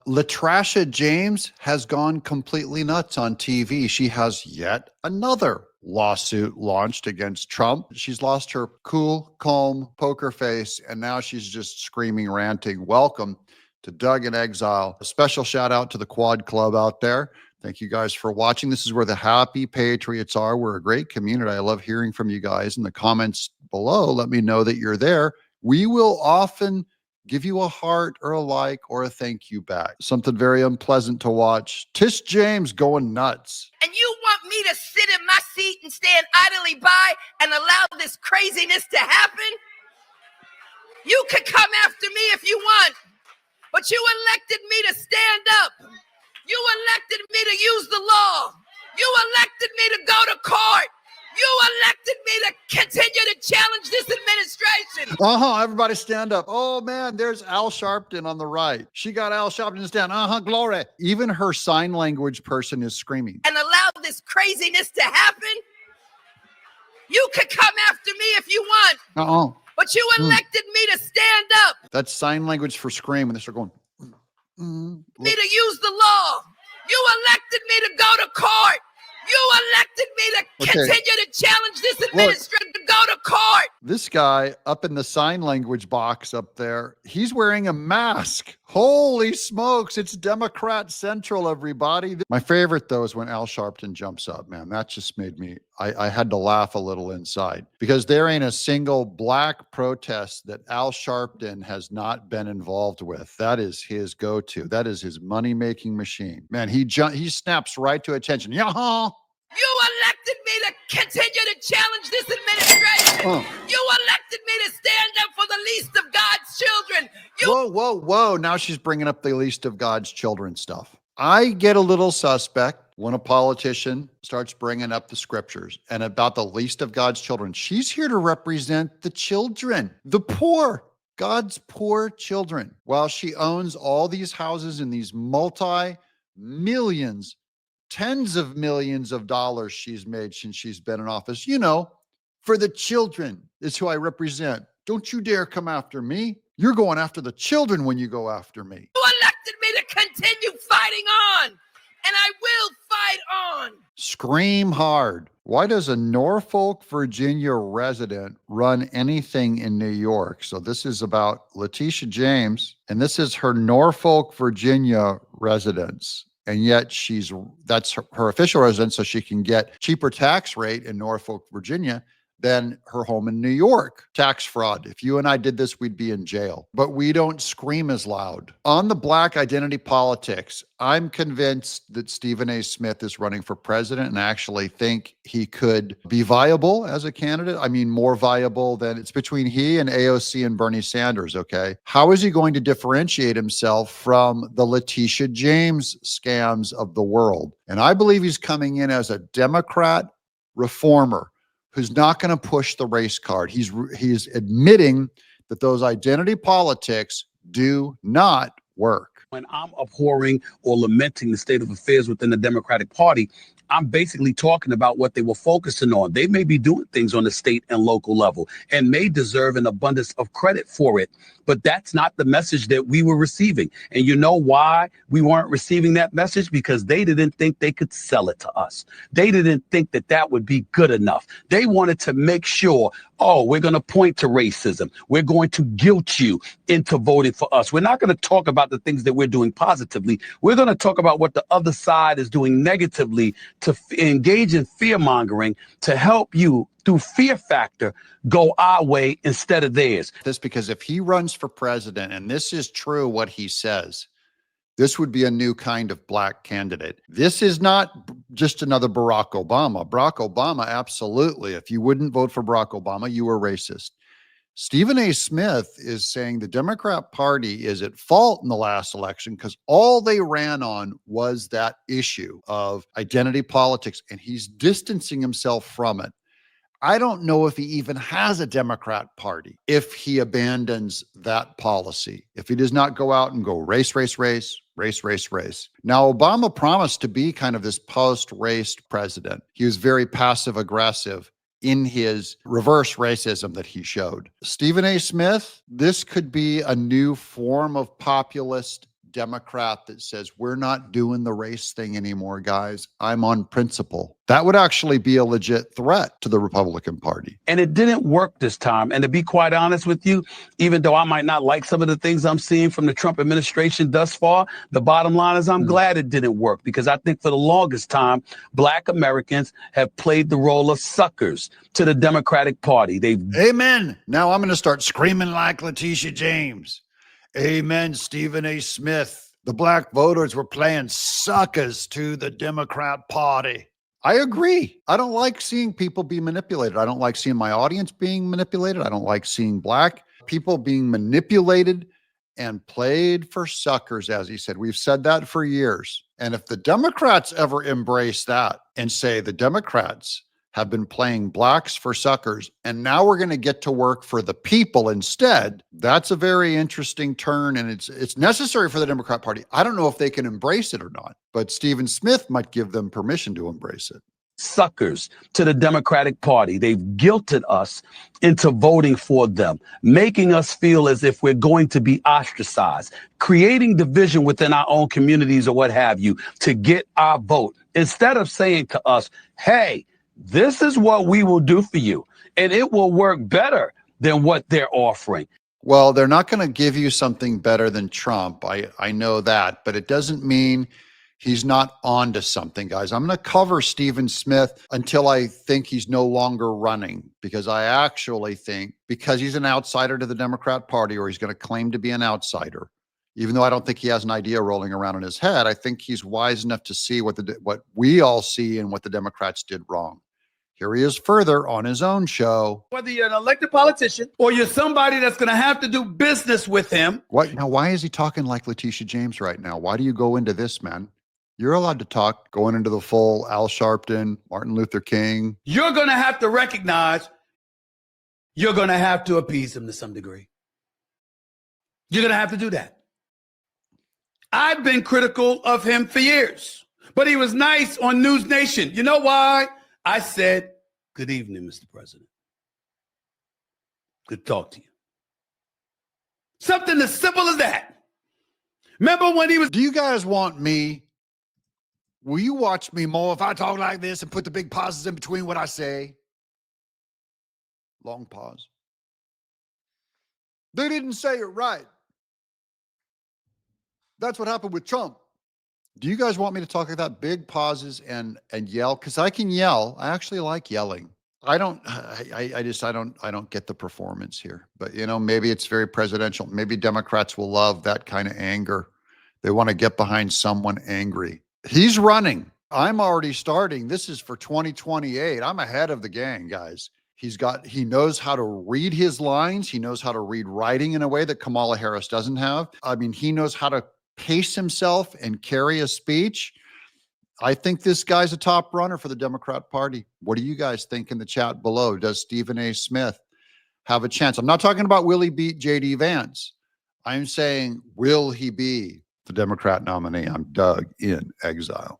Letitia James has gone completely nuts on TV. She has yet another lawsuit launched against Trump. She's lost her cool, calm poker face, and now she's just screaming, ranting. Welcome to Doug in Exile. A special shout out to the Quad Club out there. Thank you guys for watching. This is where the happy patriots are. We're a great community. I love hearing from you guys. In the comments below, let me know that you're there. We will often give you a heart or a like or a thank you back. Something very unpleasant to watch. Tish James going nuts. And you want me to sit in my seat and stand idly by and allow this craziness to happen? You can come after me if you want, but you elected me to stand up. You elected me to use the law. You elected me to go to court. You elected me to continue to challenge this administration. Everybody stand up. Oh man, there's Al Sharpton on the right. She got Al Sharpton down. Glory. Even her sign language person is screaming. And allow this craziness to happen? You can come after me if you want. But you elected me to stand up. That's sign language for scream when they start going. Me to use the law. You elected me to go to court. You elected me to continue to challenge this administration to go to court. This guy up in the sign language box up there, he's wearing a mask. Holy smokes, it's Democrat Central, everybody. My favorite, though, is when Al Sharpton jumps up, man. That just made me, I had to laugh a little inside because there ain't a single black protest that Al Sharpton has not been involved with. That is his go-to. That is his money-making machine. Man, he snaps right to attention. Yaha! You elected me to continue to challenge this administration. You elected me to stand up for the least of God's children. Whoa. Now she's bringing up the least of God's children stuff. I get a little suspect when a politician starts bringing up the scriptures and about the least of God's children. She's here to represent the children, the poor, God's poor children. While she owns all these houses in these multi-millions, tens of millions of dollars she's made since she's been in office. You know, for the children is who I represent. Don't you dare come after me. You're going after the children when you go after me. You elected me to continue fighting on, and I will fight on. Scream hard. Why does a Norfolk, Virginia resident run anything in New York? So this is about Letitia James, and this is her Norfolk, Virginia residence. And yet that's her official residence, so she can get cheaper tax rate in Norfolk, Virginia than her home in New York. Tax fraud. If you and I did this, we'd be in jail. But we don't scream as loud. On the black identity politics, I'm convinced that Stephen A. Smith is running for president and I actually think he could be viable as a candidate. I mean, more viable than it's between he and AOC and Bernie Sanders, okay? How is he going to differentiate himself from the Letitia James scams of the world? And I believe he's coming in as a Democrat reformer who's not going to push the race card. He's admitting that those identity politics do not work. When I'm abhorring or lamenting the state of affairs within the Democratic Party, I'm basically talking about what they were focusing on. They may be doing things on the state and local level and may deserve an abundance of credit for it, but that's not the message that we were receiving. And you know why we weren't receiving that message? Because they didn't think they could sell it to us. They didn't think that that would be good enough. They wanted to make sure, oh, we're going to point to racism. We're going to guilt you into voting for us. We're not going to talk about the things that we're doing positively. We're going to talk about what the other side is doing negatively to engage in fear mongering to help you through fear factor go our way instead of theirs. This because if he runs for president, and this is true what he says, this would be a new kind of black candidate. This is not just another Barack Obama. Barack Obama, absolutely. If you wouldn't vote for Barack Obama, you were racist. Stephen A. Smith is saying the Democrat Party is at fault in the last election because all they ran on was that issue of identity politics, and he's distancing himself from it. I don't know if he even has a Democrat Party if he abandons that policy, if he does not go out and go race, race, race, race, race, race. Now, Obama promised to be kind of this post-race president. He was very passive aggressive in his reverse racism that he showed. Stephen A. Smith, this could be a new form of populist Democrat that says, we're not doing the race thing anymore, guys. I'm on principle. That would actually be a legit threat to the Republican Party. And it didn't work this time. And to be quite honest with you, even though I might not like some of the things I'm seeing from the Trump administration thus far, the bottom line is I'm glad it didn't work, because I think for the longest time, Black Americans have played the role of suckers to the Democratic Party. Amen. Now I'm going to start screaming like Letitia James. Amen, Stephen A. Smith. The Black voters were playing suckers to the Democrat Party. I agree. I don't like seeing people be manipulated. I don't like seeing my audience being manipulated. I don't like seeing Black people being manipulated and played for suckers, as he said. We've said that for years. And if the Democrats ever embrace that and say the Democrats have been playing Blacks for suckers, and now we're going to get to work for the people instead, that's a very interesting turn, and it's necessary for the Democrat Party. I don't know if they can embrace it or not, but Stephen Smith might give them permission to embrace it. Suckers to the Democratic Party. They've guilted us into voting for them, making us feel as if we're going to be ostracized, creating division within our own communities or what have you to get our vote, instead of saying to us, hey, this is what we will do for you, and it will work better than what they're offering. Well, they're not going to give you something better than Trump. I know that, but it doesn't mean he's not onto something, guys. I'm going to cover Stephen Smith until I think he's no longer running, because I actually think, because he's an outsider to the Democrat Party, or he's going to claim to be an outsider, even though I don't think he has an idea rolling around in his head, I think he's wise enough to see what we all see and what the Democrats did wrong. Here he is further on his own show. Whether you're an elected politician or you're somebody that's going to have to do business with him. What now? Why is he talking like Letitia James right now? Why do you go into this, man? You're allowed to talk, going into the full Al Sharpton, Martin Luther King. You're going to have to recognize you're going to have to appease him to some degree. You're going to have to do that. I've been critical of him for years, but he was nice on News Nation. You know why? I said, good evening, Mr. President. Good to talk to you. Something as simple as that. Remember when he was... Do you guys want me? Will you watch me more if I talk like this and put the big pauses in between what I say? Long pause. They didn't say it right. That's what happened with Trump. Do you guys want me to talk like that? Big pauses and yell? Because I can yell. I actually like yelling. I don't get the performance here. But, maybe it's very presidential. Maybe Democrats will love that kind of anger. They want to get behind someone angry. He's running. I'm already starting. This is for 2028. I'm ahead of the gang, guys. He knows how to read his lines. He knows how to read writing in a way that Kamala Harris doesn't have. I mean, he knows how to pace himself and carry a speech. I think this guy's a top runner for the Democrat Party. What do you guys think in the chat below? Does Stephen A. Smith have a chance? I'm not talking about will he beat J.D. Vance. I'm saying, will he be the Democrat nominee? I'm Doug in Exile.